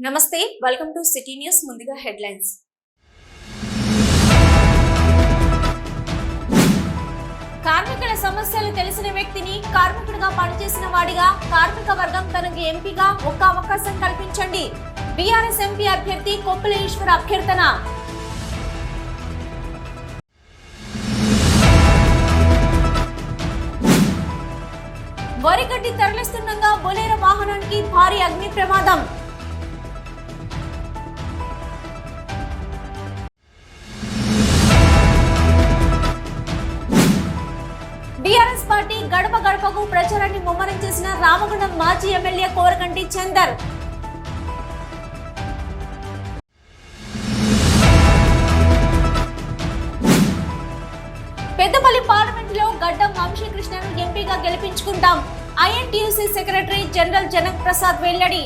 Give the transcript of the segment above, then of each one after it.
నమస్తే welcome to city news ముందుగా headlines కార్మికుల సమస్యలు తెలిసిన వ్యక్తిని కార్మికుడిగా పనిచేసిన వాడిగా కార్మిక వర్గం తనకు ఎంపీగా ఒక్క అవకాశం కల్పించండి బీఆర్ఎస్ ఎంపీ అభ్యర్థి కొప్పుల ఈశ్వర్ అభ్యర్థన వరిగడ్డి తరలిస్తుండగా బొలేరో వాహనానికి భారీ అగ్ని ప్రమాదం బీఆర్ఎస్ పార్టీ గడప గడపకు ప్రచారాన్ని ముమ్మరం చేసిన రామగుండం మాజీ ఎమ్మెల్యే కోరకంటి చందర్ పెద్దపల్లి పార్లమెంటులో గడ్డం వంశీకృష్ణను ఎంపీగా గెలిపించుకుంటాం INTUC secretary general Janak Prasad వెల్లడి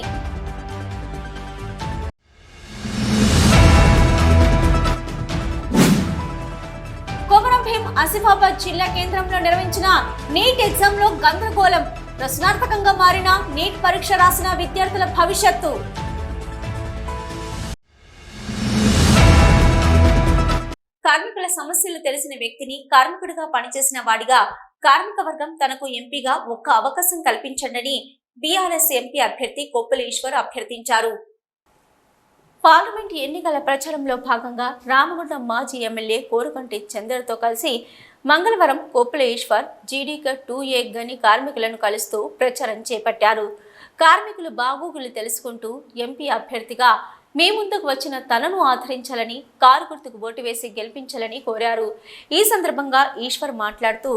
కొమరం భీం ఆసిఫాబాద్ జిల్లా కేంద్రంలో నిర్వహించిన నీట్ ఎగ్జామ్ లో గందరగోళం ప్రశ్నార్థకంగా మారిన నీట్ పరీక్ష రాసిన విద్యార్థుల భవిష్యత్తు కార్మికుల సమస్యలు తెలిసిన వ్యక్తిని కార్మికుడిగా పనిచేసిన వాడిగా కార్మిక వర్గం తనకు ఎంపీగా ఒక్క అవకాశం కల్పించండి బీఆర్ఎస్ ఎంపీ అభ్యర్థి కొప్పుల ఈశ్వర్ అభ్యర్థించారు. పార్లమెంట్ ఎన్నికల ప్రచారంలో భాగంగా రామగుండం మాజీ ఎమ్మెల్యే కోరకంటి చందర్తో కలిసి మంగళవారం కొప్పుల ఈశ్వర్ జీడీక 2A గని కార్మికులను కలుస్తూ ప్రచారం చేపట్టారు. కార్మికులు బాగోగులు తెలుసుకుంటూ ఎంపీ అభ్యర్థిగా మీ ముందుకు వచ్చిన తనను ఆదరించాలని కారు గుర్తుకు ఓటు వేసి గెలిపించాలని కోరారు. ఈ సందర్భంగా ఈశ్వర్ మాట్లాడుతూ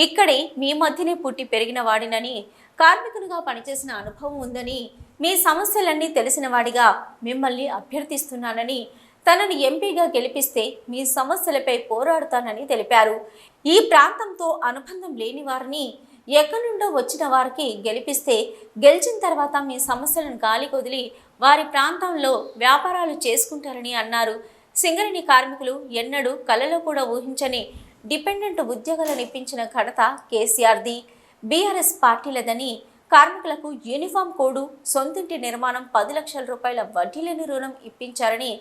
ఇక్కడే మీ మధ్యనే పుట్టి పెరిగిన వాడినని కార్మికునిగా పనిచేసిన అనుభవం ఉందని మీ సమస్యలన్నీ తెలిసిన వాడిగా మిమ్మల్ని అభ్యర్థిస్తున్నానని తనని ఎంపీగా గెలిపిస్తే మీ సమస్యలపై పోరాడుతానని తెలిపారు. ఈ ప్రాంతంతో అనుబంధం లేని వారిని ఎక్కడి నుండో వచ్చిన వారికి గెలిపిస్తే గెలిచిన తర్వాత మీ సమస్యలను గాలి కొదిలి వారి ప్రాంతంలో వ్యాపారాలు చేసుకుంటారని అన్నారు. సింగరేణి కార్మికులు ఎన్నడూ కలలో కూడా ఊహించని డిపెండెంట్ ఉద్యోగాలను ఇప్పించిన ఘనత కేసీఆర్ది, బీఆర్ఎస్ పార్టీలదని, కార్మికులకు యూనిఫామ్ కోడ్, సొంతింటి నిర్మాణం, 10 లక్షల రూపాయల వడ్డీ లేని రుణం ఇప్పించారని,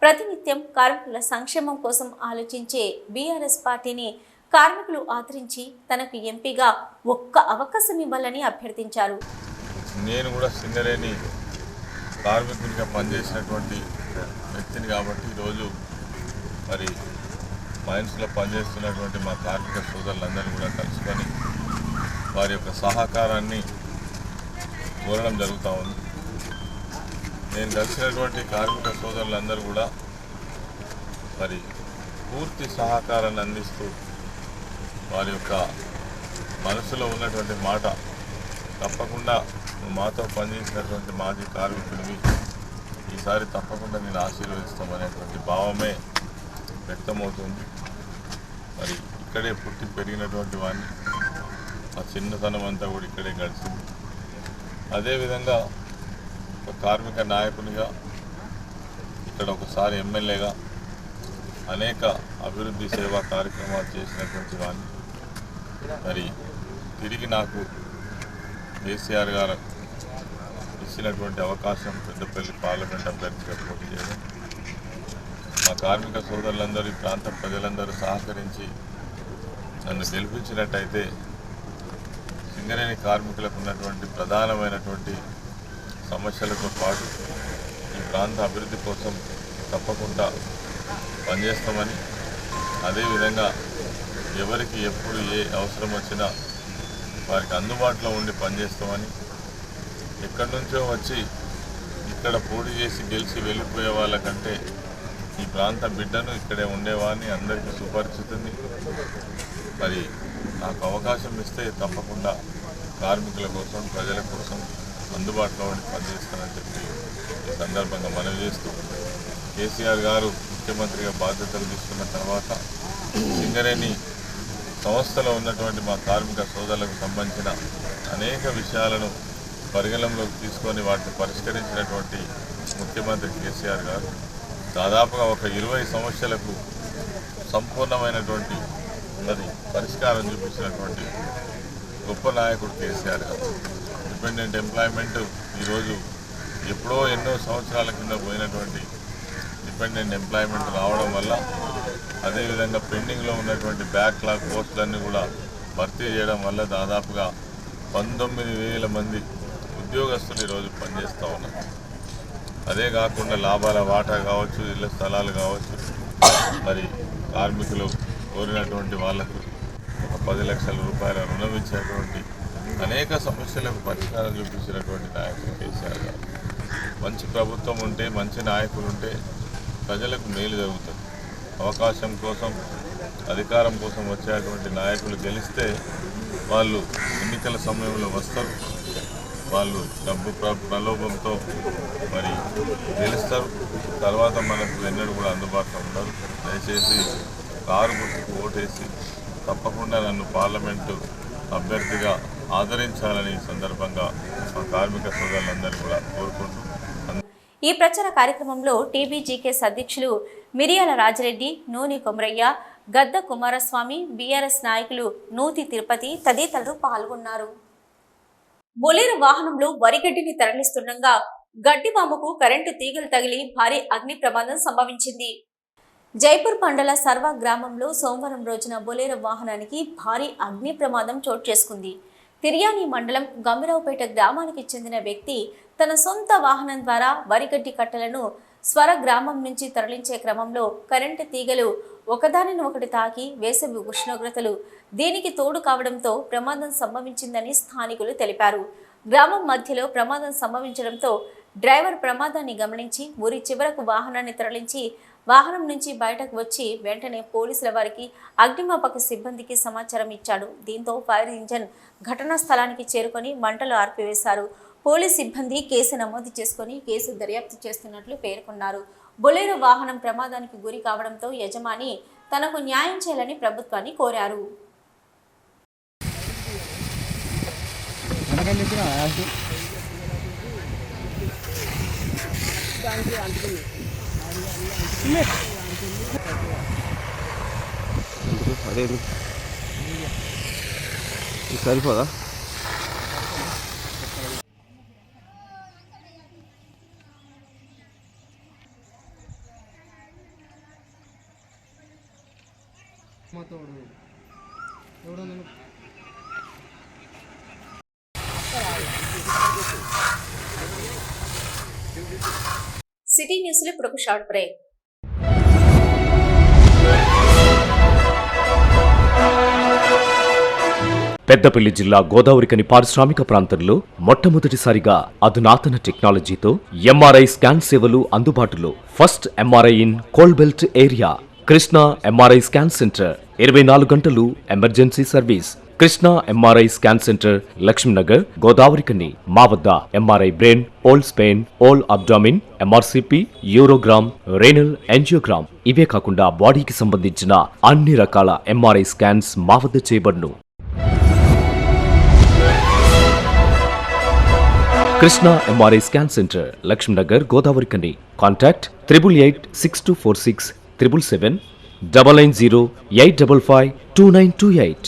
ప్రతినిత్యం కార్మికుల సంక్షేమం కోసం ఆలోచించే బీఆర్ఎస్ పార్టీని కార్మికులు ఆదరించి తనకు ఎంపీగా ఒక్క అవకాశం ఇవ్వాలని అభ్యర్థించారు. నేను కూడా సింగరేణి కార్మికునిగా పనిచేసినటువంటి వ్యక్తిని కాబట్టి ఈరోజు మరి మైన్స్లో పనిచేస్తున్నటువంటి మా కార్మిక సోదరులందరినీ కూడా కలుసుకొని వారి యొక్క సహకారాన్ని కోరడం జరుగుతూ ఉంది. నేను కలిసినటువంటి కార్మిక సోదరులందరూ కూడా మరి పూర్తి సహకారాన్ని అందిస్తూ వారి యొక్క మనసులో ఉన్నటువంటి మాట తప్పకుండా మాతో పనిచేసినటువంటి మాజీ కార్మికుడివి, ఈసారి తప్పకుండా నేను ఆశీర్వదిస్తామనేటువంటి భావమే వ్యక్తమవుతుంది. మరి ఇక్కడే పుట్టి పెరిగినటువంటి వాడిని, ఆ చిన్నతనం అంతా కూడా ఇక్కడే గడిచింది. అదేవిధంగా ఒక కార్మిక నాయకునిగా ఇక్కడ ఒకసారి ఎమ్మెల్యేగా అనేక అభివృద్ధి సేవా కార్యక్రమాలు చేసినటువంటి వాడిని మరి తిరిగి నాకు కేసీఆర్ గారు ఇచ్చినటువంటి అవకాశం పెద్దపల్లి పార్లమెంట్ అభ్యర్థిగా పోటీ చేయడం, మా కార్మిక సోదరులందరూ ఈ ప్రాంత ప్రజలందరూ సహకరించి నన్ను గెలిపించినట్టయితే సింగరేణి కార్మికులకు ఉన్నటువంటి ప్రధానమైనటువంటి సమస్యలతో పాటు ఈ ప్రాంత అభివృద్ధి కోసం తప్పకుండా పనిచేస్తామని, అదేవిధంగా ఎవరికి ఎప్పుడు ఏ అవసరం వచ్చినా వారికి అందుబాటులో ఉండి పనిచేస్తామని, ఎక్కడి నుంచో వచ్చి ఇక్కడ పోటీ చేసి గెలిచి వెళ్ళిపోయే వాళ్ళకంటే ఈ ప్రాంత బిడ్డను ఇక్కడే ఉండేవాడిని, అందరికీ సుపరిచితుంది. మరి నాకు అవకాశం ఇస్తే తప్పకుండా కార్మికుల కోసం, ప్రజల కోసం అందుబాటులో ఉండి పనిచేస్తానని చెప్పి ఈ సందర్భంగా మనవి చేస్తూ, కేసీఆర్ గారు ముఖ్యమంత్రిగా బాధ్యతలు తీసుకున్న తర్వాత సింగరేణి సంస్థలో ఉన్నటువంటి మా కార్మిక సోదరులకు సంబంధించిన అనేక విషయాలను పరిగణనలోకి తీసుకొని వాటిని పరిష్కరించినటువంటి ముఖ్యమంత్రి కేసీఆర్ గారు దాదాపుగా ఒక 20 సమస్యలకు సంపూర్ణమైనటువంటి పరిష్కారం చూపించినటువంటి గొప్ప నాయకుడు కేసీఆర్ గారు. ఇండిపెండెంట్ ఎంప్లాయ్మెంట్ ఈరోజు ఎప్పుడో ఎన్నో సంవత్సరాల కింద పోయినటువంటి డిపెండెంట్ ఎంప్లాయ్మెంట్ రావడం వల్ల అదేవిధంగా పెండింగ్లో ఉన్నటువంటి బ్యాక్లాగ్ పోస్టులన్నీ కూడా భర్తీ చేయడం వల్ల దాదాపుగా 19,000 మంది ఉద్యోగస్తులు ఈరోజు పనిచేస్తూ ఉన్నారు. అదే కాకుండా లాభాల వాటా కావచ్చు, ఇళ్ల స్థలాలు కావచ్చు, మరి కార్మికులు కోరినటువంటి వాళ్లకు ఒక 10 లక్షల రూపాయల రుణం ఇచ్చేటువంటి అనేక సమస్యలకు పరిష్కారం చూపించినటువంటి నాయకులు కేసీఆర్ గారు. మంచి ప్రభుత్వం ఉంటే, మంచి నాయకులు ఉంటే ప్రజలకు మేలు జరుగుతుంది. అవకాశం కోసం, అధికారం కోసం వచ్చేటువంటి నాయకులు గెలిస్తే వాళ్ళు ఎన్నికల సమయంలో వస్తారు, వాళ్ళు డబ్బు ప్రలోభంతో మరి గెలుస్తారు, తర్వాత మనకు ఎన్నడూ కూడా అందుబాటులో ఉండరు. దయచేసి కారు గుర్తుకు ఓటేసి తప్పకుండా నన్ను పార్లమెంటు అభ్యర్థిగా ఆదరించాలని సందర్భంగా మా కార్మిక సోదరులందరూ కూడా కోరుకుంటూ ఈ ప్రచార కార్యక్రమంలో టీబీజీకేఎస్ అధ్యక్షులు మిరియాల రాజిరెడ్డి, నూని కొమరయ్య, గద్ద కుమారస్వామి, బీఆర్ఎస్ నాయకులు నూతి తిరుపతి తదితరులు పాల్గొన్నారు. బొలేరో వాహనంలో వరిగడ్డిని తరలిస్తుండగా గడ్డివాముకు కరెంటు తీగలు తగిలి భారీ అగ్ని ప్రమాదం సంభవించింది. జైపూర్ మండల సర్వా గ్రామంలో సోమవారం రోజున బొలేరో వాహనానికి భారీ అగ్ని ప్రమాదం చోటు చేసుకుంది. తిర్యాని మండలం గంభీరావుపేట గ్రామానికి చెందిన వ్యక్తి తన సొంత వాహనం ద్వారా వరిగడ్డి కట్టలను స్వర గ్రామం నుంచి తరలించే క్రమంలో కరెంటు తీగలు ఒకదానిని ఒకటి తాకి వేసవి ఉష్ణోగ్రతలు దీనికి తోడు కావడంతో ప్రమాదం సంభవించిందని స్థానికులు తెలిపారు. గ్రామం మధ్యలో ప్రమాదం సంభవించడంతో డ్రైవర్ ప్రమాదాన్ని గమనించి ఊరి చివరకు వాహనాన్ని తరలించి వాహనం నుంచి బయటకు వచ్చి వెంటనే పోలీసుల వారికి అగ్నిమాపక సిబ్బందికి సమాచారం ఇచ్చాడు. దీంతో ఫైర్ ఇంజన్ ఘటనా స్థలానికి చేరుకొని మంటలు ఆర్పివేశారు. పోలీస్ సిబ్బంది కేసు నమోదు చేసుకుని కేసు దర్యాప్తు చేస్తున్నట్లు పేర్కొన్నారు. బొలేరో వాహనం ప్రమాదానికి గురి కావడంతో యజమాని తనకు న్యాయం చేయాలని ప్రభుత్వాన్ని కోరారు. సరిపోదా? సిటీ న్యూస్ లో ఇప్పుడు ఒక షార్ట్ బ్రేక్. పెద్దపల్లి జిల్లా గోదావరికని పారిశ్రామిక ప్రాంతంలో మొట్టమొదటిసారిగా అధునాతన టెక్నాలజీతో ఎంఆర్ఐ స్కాన్ సేవలు అందుబాటులో. First MRI in coal belt area. Krishna MRI scan centre 24 గంటలు emergency service. Krishna MRI scan centre, Lakshmi Nagar, Godavarikhani. మా వద్ద MRI brain, whole spine, whole abdomen, MRCP, urogram, renal angiogram, ఇవే కాకుండా బాడీకి సంబంధించిన అన్ని రకాల ఎంఆర్ఐ స్కాన్స్ మా వద్ద చేయబడును. Krishna MRI scan centre, Lakshmi Nagar, Godavarikhani. Contact 888646 777 990-855-2928.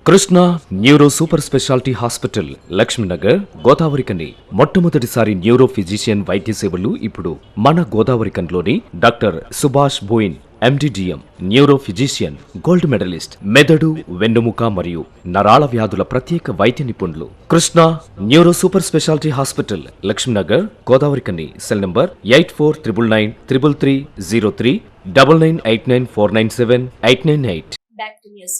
Krishna neuro super speciality hospital, Laxminagar, Godavarikhani. మొట్టమొదటిసారి న్యూరో ఫిజిషియన్ వైద్య సేవలు ఇప్పుడు మన గోదావరికన్లోని doctor Subhash Boin MD DM, neuro physician, gold medalist, మెదడు, వెన్నుముక మరియు నరాల వ్యాధుల ప్రత్యేక వైద్య నిపుణులు. Krishna neuro super speciality hospital, Laxminagar, Godavarikhani. Cell number 84993303 9989497898. Back to news.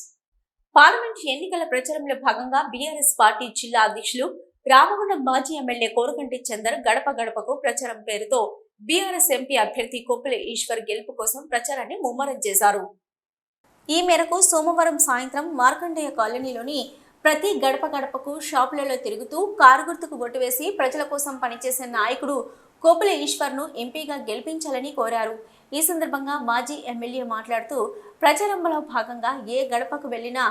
Parliament ఎన్నికల ప్రచారంలో భాగంగా బీఆర్ఎస్ పార్టీ జిల్లా అధ్యక్షులు రామగుండం మాజీ ఎమ్మెల్యే కోరుకంటి చందర్ గడప గడపకు ప్రచారం పేరుతో బీఆర్ఎస్ ఎంపీ అభ్యర్థి కొప్పుల ఈశ్వర్ గెలుపు కోసం ప్రచారాన్ని ముమ్మరం చేశారు. ఈ మేరకు సోమవారం సాయంత్రం మార్కండేయ కాలనీలోని ప్రతి గడప గడపకు షాపులలో తిరుగుతూ కారు గుర్తుకు ఓటు వేసి ప్రజల కోసం పనిచేసే నాయకుడు కొప్పుల ఈశ్వర్ను ఎంపీగా గెలిపించాలని కోరారు. ఈ సందర్భంగా మాజీ ఎమ్మెల్యే మాట్లాడుతూ ప్రచారంలో భాగంగా ఏ గడపకు వెళ్లినా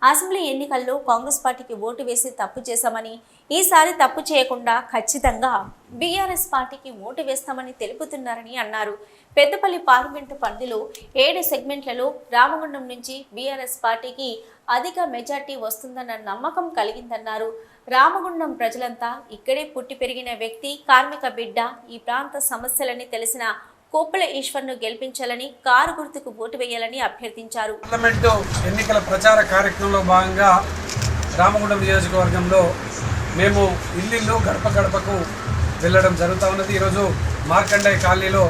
అసెంబ్లీ ఎన్నికల్లో కాంగ్రెస్ పార్టీకి ఓటు వేసి తప్పు చేశామని, ఈసారి తప్పు చేయకుండా ఖచ్చితంగా బీఆర్ఎస్ పార్టీకి ఓటు వేస్తామని తెలుపుతున్నారని అన్నారు. పెద్దపల్లి పార్లమెంటు పరిధిలో 7 సెగ్మెంట్లలో రామగుండం నుంచి బీఆర్ఎస్ పార్టీకి అధిక మెజార్టీ వస్తుందన్న నమ్మకం కలిగిందన్నారు. రామగుండం ప్రజలంతా ఇక్కడే పుట్టి పెరిగిన వ్యక్తి, కార్మిక బిడ్డ. ఈ ప్రాంత సమస్యలని తెలిసిన కోప్పుల ఈశ్వర్ను గెలిపించాలని, కారు గుర్తుకు ఓటు వేయాలని అభ్యర్థించారు. పార్లమెంటు ఎన్నికల ప్రచార కార్యక్రమంలో భాగంగా రామగుండం నియోజకవర్గంలో మేము ఇల్లు గడప గడపకు వెళ్ళడం జరుగుతూ ఉన్నది. ఈరోజు మార్కండేయ కాలనీలో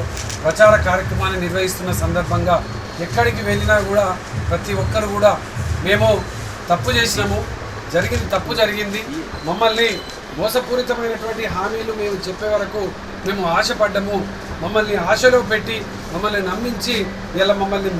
ప్రచార కార్యక్రమాన్ని నిర్వహిస్తున్న సందర్భంగా ఎక్కడికి వెళ్ళినా కూడా ప్రతి ఒక్కరు కూడా మేము తప్పు చేసినాము, తప్పు జరిగింది, మమ్మల్ని మోసపూరితమైనటువంటి హామీలు మేము చెప్పే వరకు మేము ఆశపడ్డాము, మమ్మల్ని ఆశలో పెట్టి మమ్మల్ని నమ్మించి ఇలా మమ్మల్ని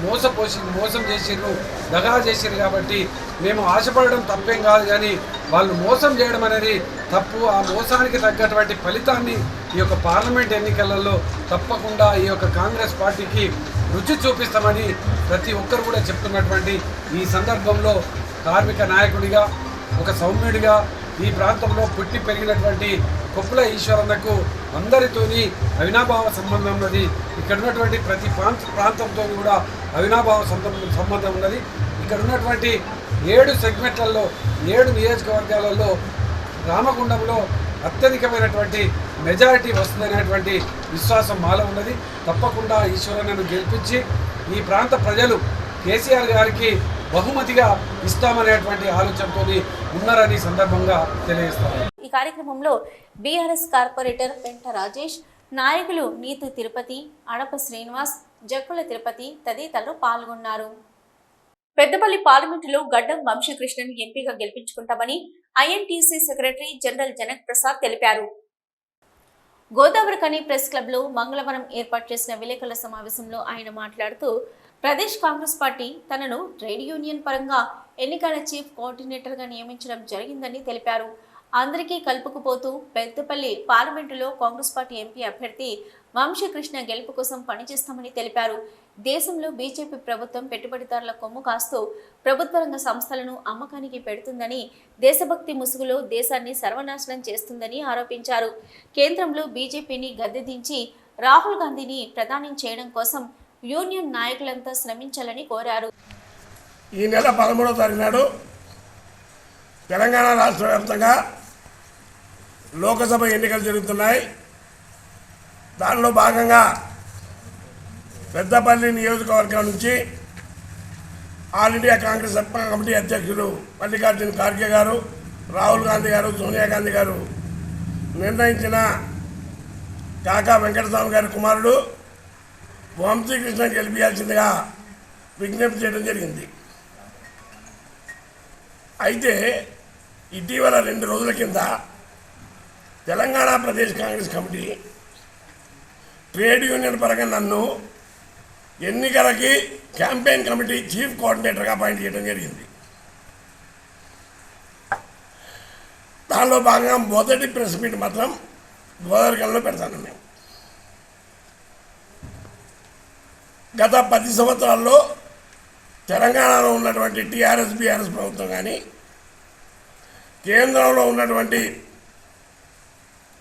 మోసం చేసిర్రు, దగా చేసిర్రు. కాబట్టి మేము ఆశపడడం తప్పేం కాదు, కానీ వాళ్ళు మోసం చేయడం అనేది తప్పు. ఆ మోసానికి తగ్గటువంటి ఫలితాన్ని ఈ యొక్క పార్లమెంట్ ఎన్నికలలో తప్పకుండా ఈ యొక్క కాంగ్రెస్ పార్టీకి రుచి చూపిస్తామని ప్రతి ఒక్కరు కూడా చెప్తున్నటువంటి ఈ సందర్భంలో కార్మిక నాయకుడిగా, ఒక సౌమ్యుడిగా, ఈ ప్రాంతంలో పుట్టి పెరిగినటువంటి కొప్పుల ఈశ్వరన్నకు అందరితోని అవినాభావ సంబంధం ఉన్నది. ఇక్కడ ఉన్నటువంటి ప్రతి ప్రాంతంతో కూడా అవినాభావ సంబంధం ఉన్నది. ఇక్కడ ఉన్నటువంటి 7 సెగ్మెంట్లలో 7 నియోజకవర్గాలలో రామగుండంలో అత్యధికమైనటువంటి మెజారిటీ వస్తుందనేటువంటి విశ్వాసం మాలో ఉన్నది. తప్పకుండా ఈశ్వరన్నను గెలిపించి ఈ ప్రాంత ప్రజలు కేసీఆర్ గారికి బహుమతిగా ఇస్తామనేటువంటి ఆలోచనతో ఉన్నారని సందర్భంగా తెలియజేస్తారు. ఈ కార్యక్రమంలో బీఆర్ఎస్ కార్పొరేటర్ పెంట రాజేష్, నాయకులు నీతు తిరుపతి, అడప శ్రీనివాస్, జక్కుల తిరుపతి తదితరులు పాల్గొన్నారు. పెద్దపల్లి పార్లమెంటులో గడ్డం వంశీకృష్ణను ఎంపీగా గెలిపించుకుంటామని INTC secretary general Janak Prasad తెలిపారు. గోదావరికని ప్రెస్ క్లబ్లో మంగళవారం ఏర్పాటు చేసిన విలేకరుల సమావేశంలో ఆయన మాట్లాడుతూ, ప్రదేశ్ కాంగ్రెస్ పార్టీ తనను ట్రేడ్ యూనియన్ పరంగా ఎన్నికల చీఫ్ కోఆర్డినేటర్గా నియమించడం జరిగిందని తెలిపారు. అందరికీ కలుపుకుపోతూ పెద్దపల్లి పార్లమెంటులో కాంగ్రెస్ పార్టీ ఎంపీ అభ్యర్థి వంశీకృష్ణ గెలుపు కోసం పనిచేస్తామని తెలిపారు. దేశంలో బీజేపీ ప్రభుత్వం పెట్టుబడిదారుల కొమ్ము కాస్తూ ప్రభుత్వ రంగ సంస్థలను అమ్మకానికి పెడుతుందని, దేశభక్తి ముసుగులో దేశాన్ని సర్వనాశనం చేస్తుందని ఆరోపించారు. కేంద్రంలో బీజేపీని గద్దెదించి రాహుల్ గాంధీని ప్రధాని చేయడం కోసం యూనియన్ నాయకులంతా శ్రమించాలని కోరారు. ఈ నెల 13వ తారీఖు నాడు తెలంగాణ రాష్ట్ర వ్యాప్తంగా లోకసభ ఎన్నికలు జరుగుతున్నాయి. దానిలో భాగంగా పెద్దపల్లి నియోజకవర్గం నుంచి ఆల్ ఇండియా కాంగ్రెస్ కమిటీ అధ్యక్షులు మల్లికార్జున ఖార్గే గారు, రాహుల్ గాంధీ గారు, సోనియా గాంధీ గారు నిర్ణయించిన కాకా వెంకటస్వామి గారి కుమారుడు వంశీకృష్ణ గెలిపించాల్సిందిగా విజ్ఞప్తి చేయడం జరిగింది. అయితే ఇటీవల 2 రోజుల కింద Telangana Pradesh Congress committee trade union పరంగా నన్ను ఎన్నికలకి క్యాంపెయిన్ కమిటీ చీఫ్ కోఆర్డినేటర్గా అపాయింట్ చేయడం జరిగింది. దానిలో భాగంగా మొదటి ప్రెస్ మీట్ మాత్రం గోదావరిలో పెడతాను. మేము గత 10 సంవత్సరాల్లో తెలంగాణలో ఉన్నటువంటి టీఆర్ఎస్ బీఆర్ఎస్ ప్రభుత్వం కానీ, కేంద్రంలో ఉన్నటువంటి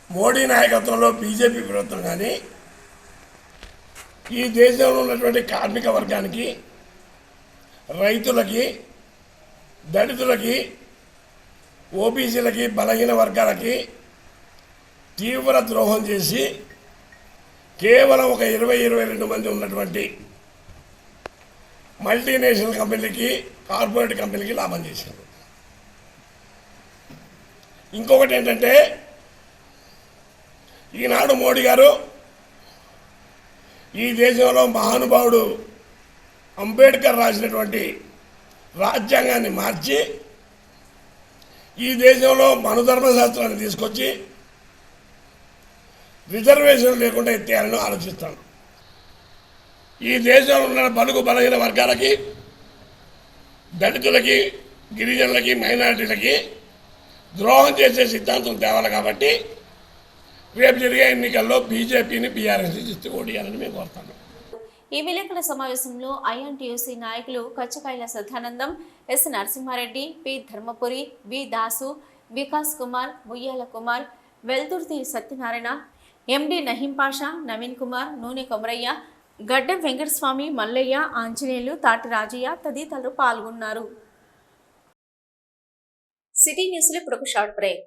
మోడీ నాయకత్వంలో బీజేపీ ప్రభుత్వం కానీ, ఈ దేశంలో ఉన్నటువంటి కార్మిక వర్గానికి, రైతులకి, దళితులకి, ఓబీసీలకి, బలహీన వర్గాలకి తీవ్ర ద్రోహం చేసి కేవలం ఒక 20-22 మంది ఉన్నటువంటి మల్టీనేషనల్ కంపెనీలకి, కార్పొరేట్ కంపెనీలకి లాభం చేశారు. ఇంకొకటి ఏంటంటే, ఈనాడు మోడీ గారు ఈ దేశంలో మహానుభావుడు అంబేద్కర్ రాసినటువంటి రాజ్యాంగాన్ని మార్చి ఈ దేశంలో మనుధర్మశాస్త్రాన్ని తీసుకొచ్చి రిజర్వేషన్ లేకుండా ఎత్తేయాలని ఆలోచిస్తాను. ఈ దేశంలో ఉన్న బడుగు బలహీన వర్గాలకి, దళితులకి, గిరిజనులకి, మైనారిటీలకి ద్రోహం చేసే సిద్ధాంతం తేవాలి. కాబట్టి రేపు జరిగే ఎన్నికల్లో బీజేపీని బీఆర్ఎస్ని తీసుకు ఓడియాలని మేము కోరుతాను. ఈ విలేకరుల సమావేశంలో ఐఎన్టీయూసీ నాయకులు కచ్చకాయల Sadanandam, yes Narasimha Reddy, P Dharmapuri, B Dasu, Vikas Kumar, ముయ్యాల Kumar, Veldurthi Satyanarayana, ఎండి నహీం పాషా, నవీన్ కుమార్, నూనె కొమరయ్య, గడ్డం వెంకటస్వామి, మల్లయ్య, ఆంజనేయులు, తాటి రాజయ్య తదితరులు పాల్గొన్నారు. సిటీ న్యూస్ లో ఇప్పుడు ఒక షార్ట్ బ్రేక్.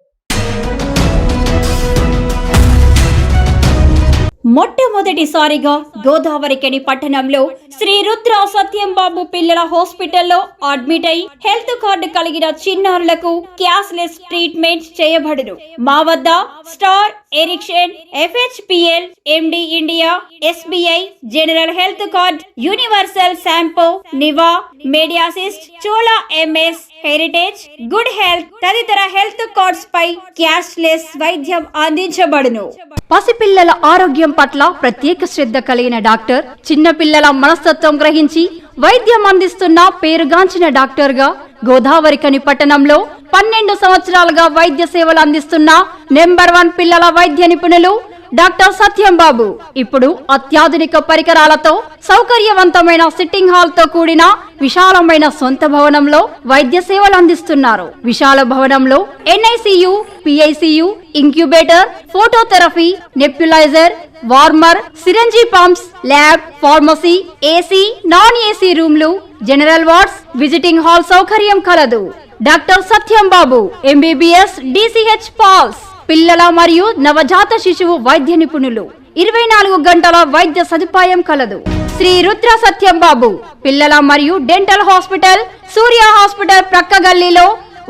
మొట్టమొదటిసారిగా గోదావరికని పట్టణంలో శ్రీ రుద్ర సత్యంబాబు పిల్లల హాస్పిటల్లో అడ్మిట్ అయి హెల్త్ కార్డు కలిగిన చిన్నారులకు క్యాష్లెస్ ట్రీట్మెంట్ చేయబడును. మా వద్ద Star, Ericson, FHPL, MD India, SBI, general health card, Universal Sompo, Niva, Mediassist, Chola MS, Heritage, Good Health తదితర హెల్త్ కార్డ్స్ పై క్యాష్లెస్ వైద్యం అందించబడును. పసిపిల్లల ఆరోగ్యం పట్ల ప్రత్యేక శ్రద్ధ కలిగిన డాక్టర్, చిన్నపిల్లల మనస్తత్వం గ్రహించి వైద్యం అందిస్తున్న పేరుగాంచిన డాక్టర్ గా గోదావరికని పట్టణంలో 12 సంవత్సరాలుగా వైద్య సేవలు అందిస్తున్న నెంబర్ 1 పిల్లల వైద్య నిపుణులు డాక్టర్ సత్యంబాబు ఇప్పుడు అత్యాధునిక పరికరాలతో సౌకర్యవంతమైన సిట్టింగ్ హాల్ తో కూడిన విశాలమైన సొంత భవనంలో వైద్య సేవలు అందిస్తున్నారు. విశాల భవనంలో NICU, PICU, incubator, phototherapy, nebuliser, warmer, syringe pumps, lab, pharmacy, AC, non AC రూమ్లు, జనరల్ వార్డ్స్, విజిటింగ్ హాల్ సౌకర్యం కలదు. Doctor Satyambabu MBBS, DCH PALS, పిల్లల మరియు నవజాత శిశువు వైద్య నిపుణులు, 24 గంటల వైద్య సదుపాయం కలదు. శ్రీ రుద్ర సత్యంబాబు పిల్లల మరియు డెంటల్ హాస్పిటల్, సూర్య హాస్పిటల్ ప్రక్క గల్లీలో,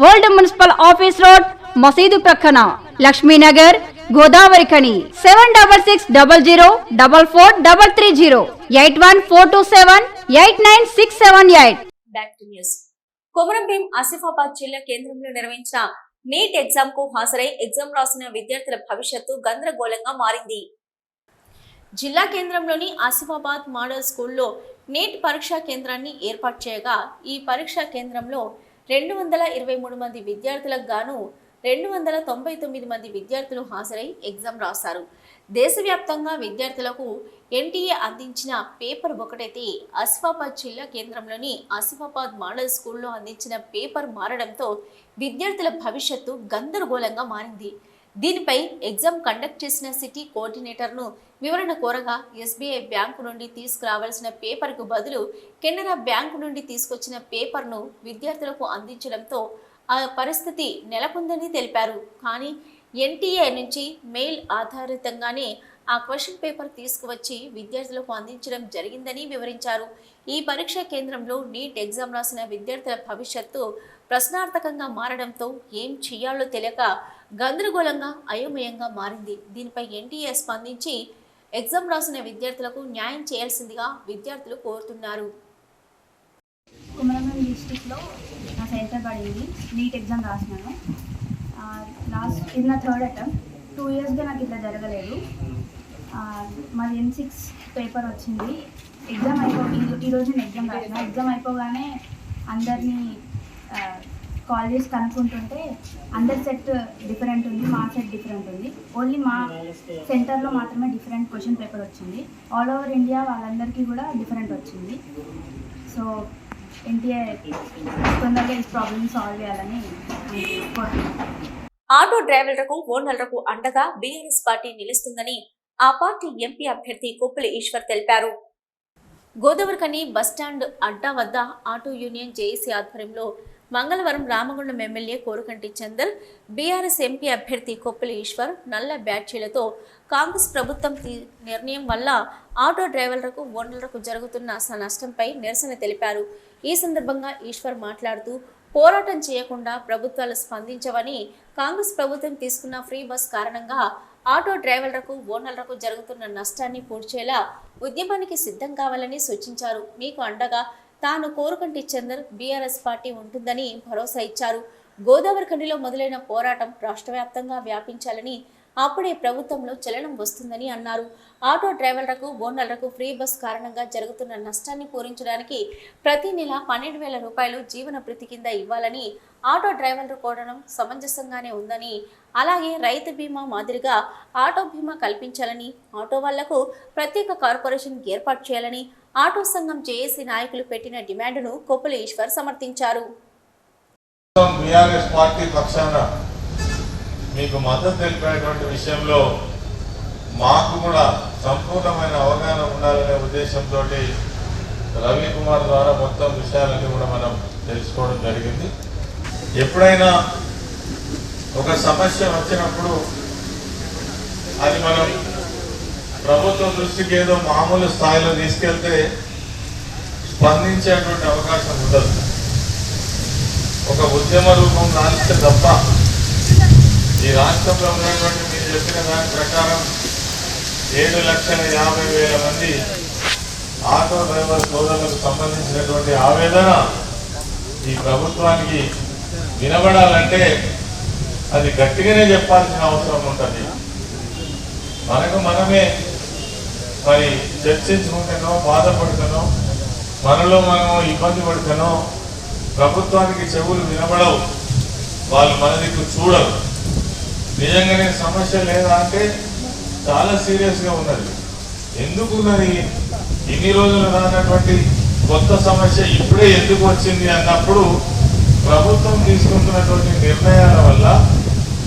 ఓల్డ్ మున్సిపల్ ఆఫీస్ రోడ్, మసీదు ప్రక్కన, Lakshminagar, Godavarikhani. 7600004430, 8142789678. Back to news. Komarambheem Asifabad జిల్లా కేంద్రంలో నిర్వహించిన నీట్ ఎగ్జామ్ కు హాజరై ఎగ్జామ్ రాసిన విద్యార్థుల భవిష్యత్తు గందరగోళంగా మారింది. జిల్లా కేంద్రంలోని ఆసిఫాబాద్ మోడల్ స్కూల్లో నీట్ పరీక్షా కేంద్రాన్ని ఏర్పాటు చేయగా ఈ పరీక్షా కేంద్రంలో 223 మంది విద్యార్థులకు గాను 299 మంది విద్యార్థులు హాజరై ఎగ్జామ్ రాశారు. దేశవ్యాప్తంగా విద్యార్థులకు NTA అందించిన పేపర్ ఒకటైతే ఆసిఫాబాద్ జిల్లా కేంద్రంలోని ఆసిఫాబాద్ మోడల్ స్కూల్లో అందించిన పేపర్ మారడంతో విద్యార్థుల భవిష్యత్తు గందరగోళంగా మారింది. దీనిపై ఎగ్జామ్ కండక్ట్ చేసిన సిటీ కోఆర్డినేటర్ను వివరణ కోరగా SBI బ్యాంకు నుండి తీసుకురావాల్సిన పేపర్కు బదులు కెనరా బ్యాంకు నుండి తీసుకొచ్చిన పేపర్ను విద్యార్థులకు అందించడంతో ఆ పరిస్థితి నెలకొందని తెలిపారు. కానీ NTA నుంచి మెయిల్ ఆధారితంగానే ఆ క్వశ్చన్ పేపర్ తీసుకువచ్చి విద్యార్థులకు అందించడం జరిగిందని వివరించారు. ఈ పరీక్షా కేంద్రంలో నీట్ ఎగ్జామ్ రాసిన విద్యార్థుల భవిష్యత్తు ప్రశ్నార్థకంగా మారడంతో ఏం చేయాలో తెలియక గందరగోళంగా అయోమయంగా మారింది. దీనిపై NTA స్పందించి ఎగ్జామ్ రాసిన విద్యార్థులకు న్యాయం చేయాల్సిందిగా విద్యార్థులు కోరుతున్నారు. కొమరంభీం డిస్ట్రిక్ట్లో నా సెంటర్ పడింది. నీట్ ఎగ్జామ్ రాసినాను. ఇది నా 3rd అటెంప్ట్. 2 ఇయర్స్గా నాకు ఇట్లా జరగలేదు. మాది N6 పేపర్ వచ్చింది. ఎగ్జామ్ ఈరోజు నేను ఎగ్జామ్ రాసిన. ఎగ్జామ్ అయిపోగానే అందరినీ కాల్ చేసి కనుక్కుంటుంటే అందరి సెట్ డిఫరెంట్ ఉంది, మా సెట్ డిఫరెంట్ ఉంది. ఓన్లీ మా సెంటర్లో మాత్రమే డిఫరెంట్ క్వశ్చన్ పేపర్ వచ్చింది. ఆల్ ఓవర్ ఇండియా వాళ్ళందరికీ కూడా డిఫరెంట్ వచ్చింది. సో NTA తొందరగా ఈ ప్రాబ్లమ్ సాల్వ్ చేయాలని కోరుతున్నాను. ఆటో డ్రైవర్లకు, ఓనర్లకు అండగా BRS పార్టీ నిలుస్తుందని ఆ పార్టీ ఎంపీ అభ్యర్థి కొప్పుల ఈశ్వర్ తెలిపారు. గోదావరికని బస్టాండ్ అడ్డా వద్ద ఆటో యూనియన్ జేఏసీ ఆధ్వర్యంలో మంగళవారం Ramagundam MLA Korukanti Chandar, BRS MP అభ్యర్థి కొప్పుల ఈశ్వర్ నల్ల బ్యాడ్జీలతో కాంగ్రెస్ ప్రభుత్వం నిర్ణయం వల్ల ఆటో డ్రైవర్లకు, ఓనర్లకు జరుగుతున్న నష్టంపై నిరసన తెలిపారు. ఈ సందర్భంగా ఈశ్వర్ మాట్లాడుతూ పోరాటం చేయకుండా ప్రభుత్వాలు స్పందించవని, కాంగ్రెస్ ప్రభుత్వం తీసుకున్న ఫ్రీ బస్ కారణంగా ఆటో డ్రైవర్లకు, ఓనర్లకు జరుగుతున్న నష్టాన్ని పూడ్చేలా ఉద్యమానికి సిద్ధం కావాలని సూచించారు. మీకు అండగా తాను కోరుకంటి చందర్ BRS పార్టీ ఉంటుందని భరోసా ఇచ్చారు. గోదావరికనిలో మొదలైన పోరాటం రాష్ట్ర వ్యాప్తంగా వ్యాపించాలని, అప్పుడే ప్రభుత్వంలో చలనం వస్తుందని అన్నారు. ఆటో డ్రైవర్లకు, ఓనర్లకు ఫ్రీ బస్ కారణంగా జరుగుతున్న నష్టాన్ని పూరించడానికి ప్రతి నెల 12,000 రూపాయలు జీవన భృతి కింద ఇవ్వాలని ఆటో డ్రైవర్లు కోరడం సమంజసంగానే ఉందని, అలాగే రైతు బీమా మాదిరిగా ఆటో బీమా కల్పించాలని, ఆటో వాళ్లకు ప్రత్యేక కార్పొరేషన్ ఏర్పాటు చేయాలని ఆటో సంఘం జేఏసీ నాయకులు పెట్టిన డిమాండ్ను కొప్పుల ఈశ్వర్ సమర్థించారు. BRS పార్టీ పక్షాన మీకు మద్దతు తెలిపినటువంటి విషయంలో మాకు కూడా సంపూర్ణమైన అవగాహన ఉండాలనే ఉద్దేశంతో రవికుమార్ ద్వారా మొత్తం విషయాలన్నీ కూడా మనం తెలుసుకోవడం జరిగింది. ఎప్పుడైనా ఒక సమస్య వచ్చినప్పుడు అది మనం ప్రభుత్వం దృష్టికి ఏదో మామూలు స్థాయిలో తీసుకెళ్తే స్పందించేటువంటి అవకాశం ఉండదు. ఒక ఉద్యమ రూపం దాల్స్తే తప్ప ఈ రాష్ట్రంలో ఉన్నటువంటి మీరు చెప్పిన దాని ప్రకారం 7,50,000 మంది ఆటో డ్రైవర్ సోదరులకు సంబంధించినటువంటి ఆవేదన ఈ ప్రభుత్వానికి వినబడాలంటే అది గట్టిగానే చెప్పాల్సిన అవసరం ఉంటుంది. మనకు మనమే మరి చర్చించుకుంటానో బాధపడుతానో మనలో మనం ఇబ్బంది పడుతానో ప్రభుత్వానికి చెవులు వినబడవు, వాళ్ళు మన దిక్కు చూడరు. నిజంగానే సమస్య లేదా అంటే చాలా సీరియస్గా ఉన్నది. ఎందుకున్నది ఇన్ని రోజులు రానటువంటి కొత్త సమస్య ఇప్పుడే ఎందుకు వచ్చింది అన్నప్పుడు ప్రభుత్వం తీసుకుంటున్నటువంటి నిర్ణయాల వల్ల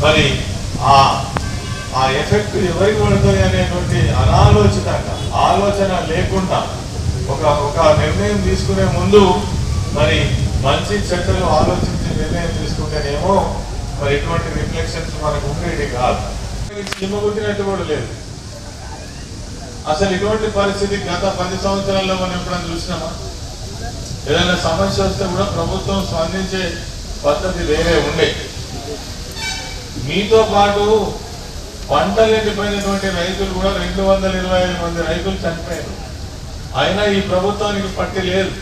మరి ఆ ఎఫెక్ట్ ఎవరికి పడుతుంది అనేటువంటి అనాలోచితంగా ఆలోచన లేకుండా ఒక నిర్ణయం తీసుకునే ముందు మరి మంచి చెడ్డలు ఆలోచించి నిర్ణయం తీసుకుంటేనేమో మరి ఎటువంటి రిఫ్లెక్షన్స్ మనకు ఉండేది కాదు. చిమ్మగుట్టినట్టు కూడా లేదు. అసలు ఇటువంటి పరిస్థితి గత 10 సంవత్సరాల్లో మనం ఎప్పుడైనా చూసినామా? ఏదైనా సమస్య వస్తే కూడా ప్రభుత్వం స్పందించే పద్ధతి వేరే ఉండే. మీతో పాటు పంటలు ఎండిపోయినటువంటి రైతులు కూడా 225 మంది రైతులు చనిపోయారు. అయినా ఈ ప్రభుత్వానికి పట్టి లేదు.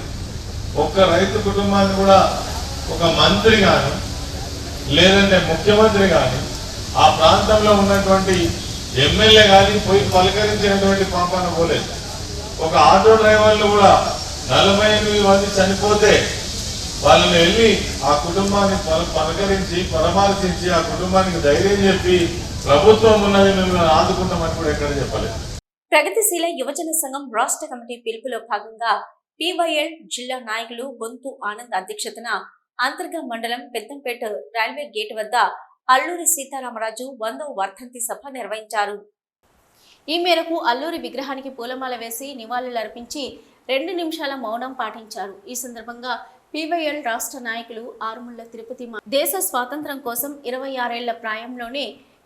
ఒక్క రైతు కుటుంబాన్ని కూడా ఒక మంత్రి కానీ లేదంటే ముఖ్యమంత్రి కానీ ఆ ప్రాంతంలో ఉన్నటువంటి ఎమ్మెల్యే కానీ పోయి పలకరించినటువంటి పాపాన పోలేదు. ఒక ఆటో డ్రైవర్లు కూడా 48 మంది చనిపోతే వాళ్ళని వెళ్ళి ఆ కుటుంబాన్ని పలకరించి పరామర్శించి ఆ కుటుంబానికి ధైర్యం చెప్పి ప్రభుత్వం ఉన్నది మిమ్మల్ని ఆదుకుంటామని కూడా ఎక్కడ చెప్పలేదు. ప్రగతిశీల యువజన సంఘం రాష్ట్ర కమిటీ పిలుపులో భాగంగా పివైఎల్ జిల్లా నాయకులు బొంతు ఆనంద్ అధ్యక్షతన అంతర్గా మండలం పెద్దంపేట రైల్వే గేట్ వద్ద అల్లూరి సీతారామరాజు 100వ వర్ధంతి సభ నిర్వహించారు. ఈ మేరకు అల్లూరి విగ్రహానికి పూలమాల వేసి నివాళులర్పించి 2 నిమిషాల మౌనం పాటించారు. ఈ సందర్భంగా పివైఎల్ రాష్ట్ర నాయకులు ఆరుముళ్ల తిరుపతి దేశ స్వాతంత్ర్యం కోసం 26 ఏళ్ల ప్రాయంలోనే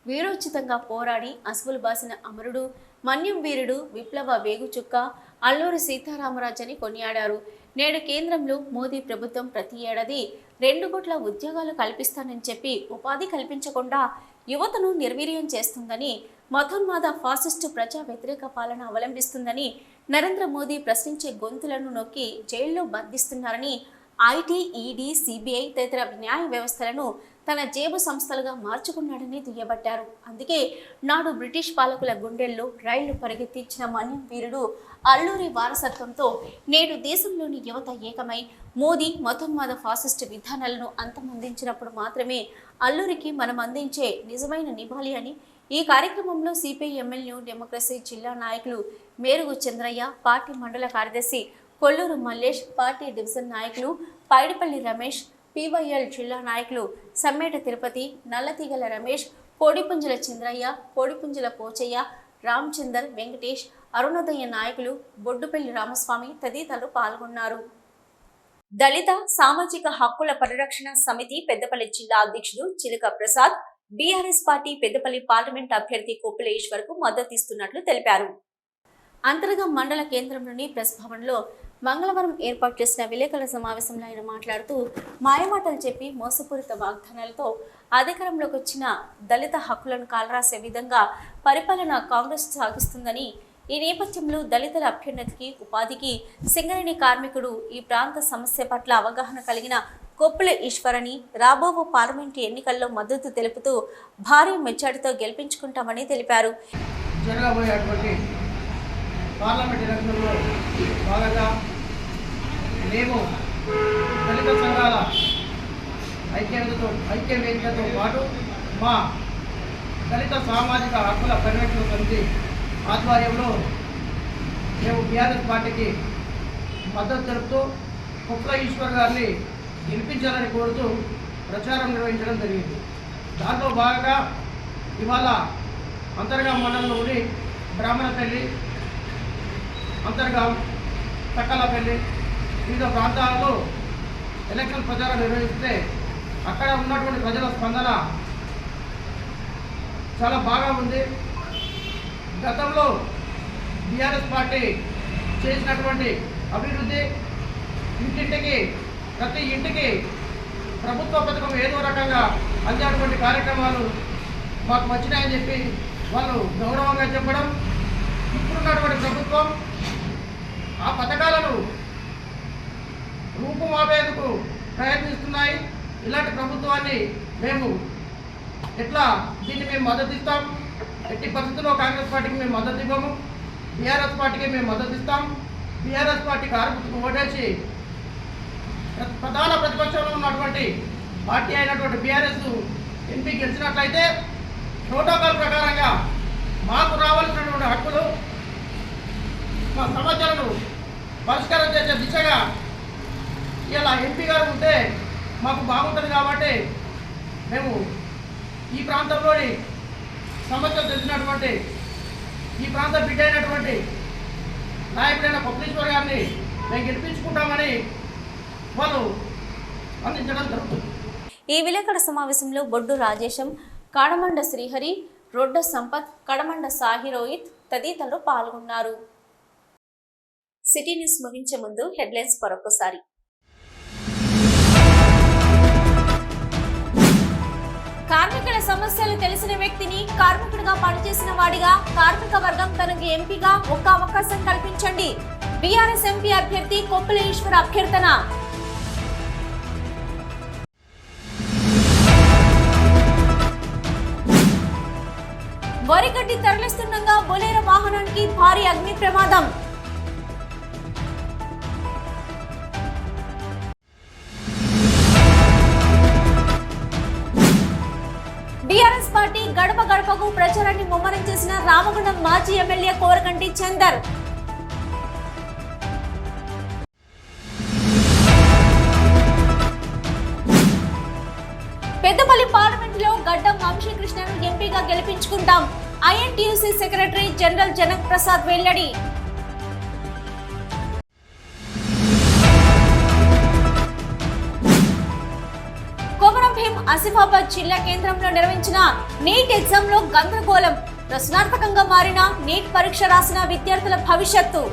వీరోచితంగా పోరాడి అసువులు బాసిన అమరుడు, మన్యం వీరుడు, విప్లవ వేగుచుక్క అల్లూరి సీతారామరాజు అని కొనియాడారు. నేడు కేంద్రంలో మోదీ ప్రభుత్వం ప్రతి ఏడాది 2 కోట్ల ఉద్యోగాలు కల్పిస్తానని చెప్పి ఉపాధి కల్పించకుండా యువతను నిర్వీర్యం చేస్తుందని, మతోన్మాద ఫాసిస్టు ప్రజా వ్యతిరేక పాలన అవలంబిస్తుందని నరేంద్ర మోదీ ప్రశ్నించే గొంతులను నొక్కి జైల్లో బంధిస్తున్నారని, ఐటీ, ఈడీ, సిబిఐ తదితర న్యాయ వ్యవస్థలను తన జేబు సంస్థలుగా మార్చుకున్నాడని దుయ్యబట్టారు. అందుకే నాడు బ్రిటిష్ పాలకుల గుండెల్లో రైళ్లు పరిగెత్తించిన మన్యం వీరుడు అల్లూరి వారసత్వంతో నేడు దేశంలోని యువత ఏకమై మోదీ మతోన్మాద ఫాసిస్టు విధానాలను అంతమొందించినప్పుడు మాత్రమే అల్లూరికి మనం అందించే నిజమైన నివాళి అని ఈ కార్యక్రమంలో సిపిఐ ఎమ్మెల్యే డెమోక్రసీ జిల్లా నాయకులు మేరుగు చంద్రయ్య, పార్టీ మండల కార్యదర్శి కొల్లూరు మల్లేష్, పార్టీ డివిజన్ నాయకులు పైడిపల్లి రమేష్, పివైఎల్ జిల్లా నాయకులు సమ్మేట తిరుపతి, నల్లతీగల రమేష్, కోడిపుంజల చంద్రయ్య, కోడిపుంజల పోచయ్య, రామచందర్, వెంకటేష్, అరుణోదయ నాయకులు బొడ్డుపల్లి రామస్వామి తదితరులు పాల్గొన్నారు. దళిత సామాజిక హక్కుల పరిరక్షణ సమితి పెద్దపల్లి జిల్లా అధ్యక్షుడు చిలుక Prasad BRS party Peddapalli parliament అభ్యర్థి కొప్పుల ఈశ్వర్కు మద్దతిస్తున్నట్లు తెలిపారు. అంతర్గా మండల కేంద్రంలోని ప్రెస్ భవన్లో మంగళవారం ఏర్పాటు చేసిన విలేకరుల సమావేశంలో ఆయన మాట్లాడుతూ మాయమాటలు చెప్పి మోసపూరిత వాగ్దానాలతో అధికారంలోకి వచ్చిన దళిత హక్కులను కాలరాసే విధంగా పరిపాలన కాంగ్రెస్ సాగిస్తుందని, ఈ నేపథ్యంలో దళితుల అభ్యున్నతికి, ఉపాధికి సింగరేణి కార్మికుడు ఈ ప్రాంత సమస్య పట్ల అవగాహన కలిగిన కొప్పుల ఈశ్వరని రాబో పార్లమెంటు ఎన్నికల్లో మద్దతు తెలుపుతూ భారీ మెజార్టీతో గెలిపించుకుంటామని తెలిపారు. పార్లమెంట్ ఎన్నికల్లో భాగంగా మేము దళిత సంఘాల ఐక్య వేదికతో పాటు మా దళిత సామాజిక హక్కుల పరిరక్షణ సమితి ఆధ్వర్యంలో మేము బీఆర్ఎస్ పార్టీకి మద్దతు తెలుపుతూ కొప్పుల ఈశ్వర్ గారిని గెలిపించాలని కోరుతూ ప్రచారం నిర్వహించడం జరిగింది. దాంట్లో భాగంగా ఇవాళ అంతర్గా మండలంలోని బ్రాహ్మణపల్లి, అంతర్గాం, తక్కలపల్లి వివిధ ప్రాంతాలలో ఎలక్షన్ ప్రచారం నిర్వహిస్తే అక్కడ ఉన్నటువంటి ప్రజల స్పందన చాలా బాగా ఉంది. గతంలో బీఆర్ఎస్ పార్టీ చేసినటువంటి అభివృద్ధి, ఇంటింటికి ప్రతి ఇంటికి ప్రభుత్వ పథకం ఏదో రకంగా అందేటువంటి కార్యక్రమాలు మాకు వచ్చినాయని చెప్పి వాళ్ళు గౌరవంగా చెప్పడం, ఇప్పుడున్నటువంటి ప్రభుత్వం ఆ పథకాలను రూపుమాపేందుకు ప్రయత్నిస్తున్నాయి. ఇలాంటి ప్రభుత్వాన్ని మేము దీన్ని మేము మద్దతు ఇస్తాం. ఎట్టి పరిస్థితుల్లో కాంగ్రెస్ పార్టీకి మేము మద్దతు ఇవ్వము, బీఆర్ఎస్ పార్టీకి మేము మద్దతు ఇస్తాం. బీఆర్ఎస్ పార్టీ కార్యకర్తకు ఓటేసి ప్రధాన ప్రతిపక్షంలో ఉన్నటువంటి పార్టీ అయినటువంటి బీఆర్ఎస్ ఎంపీ గెలిచినట్లయితే ప్రోటోకాల్ ప్రకారంగా మాకు రావాల్సినటువంటి హక్కులు, మా సమస్యలను పరిష్కారం చేసే దిశగా ఇలా ఎంపీ గారు ఉంటే మాకు బాగుంటుంది. కాబట్టి మేము ఈ ప్రాంతంలోని సమస్యలు తెలిసినటువంటి ఈ ప్రాంత బిడ్డ అయినటువంటి నాయకుడైన కొప్పలేశ్వర్ గారిని మేము గెలిపించుకుంటామని వాళ్ళు అందించడం జరుగుతుంది. ఈ విలేకరుల సమావేశంలో బొడ్డు రాజేశం, కడమండ శ్రీహరి, రొడ్డ సంపత్, కడమండ సాహి రోహిత్ తదితరులు పాల్గొన్నారు. సిటీ న్యూస్ ముగించే ముందు హెడ్లైన్స్ మరొకసారి. కార్మికుల సమస్యలు తెలిసిన వ్యక్తిని, కార్మికుడిగా పనిచేసిన వాడిగా కార్మిక వర్గం తనకు ఎంపీగా ఒక్క అవకాశం కల్పించండి. బీఆర్ఎస్ ఎంపీ అభ్యర్థి కొప్పుల ఈశ్వర్ అభ్యర్థన. వరిగడ్డి తరలిస్తుండగా బొలేరో వాహనానికి భారీ అగ్ని ప్రమాదం. బీఆర్ఎస్ పార్టీ గడప గడపకు ప్రచారాన్ని ముమ్మరం చేసిన రామగుండం మాజీ ఎమ్మెల్యే కోరకంటి చందర్. పెద్దపల్లి పార్లమెంటులో గడ్డం వంశీకృష్ణను ఎంపీగా గెలిపించుకుంటాం. INTUC secretary general Janak Prasad వెల్లడి. కొమరం భీం ఆసిఫాబాద్ జిల్లా కేంద్రంలో నిర్వహించిన నీట్ ఎగ్జామ్ లో గందరగోళం. ప్రశ్నార్థకంగా మారిన నీట్ పరీక్ష రాసిన విద్యార్థుల భవిష్యత్తు.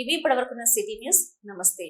ఇవి ఇప్పటివరకున్న సిటీ న్యూస్. నమస్తే.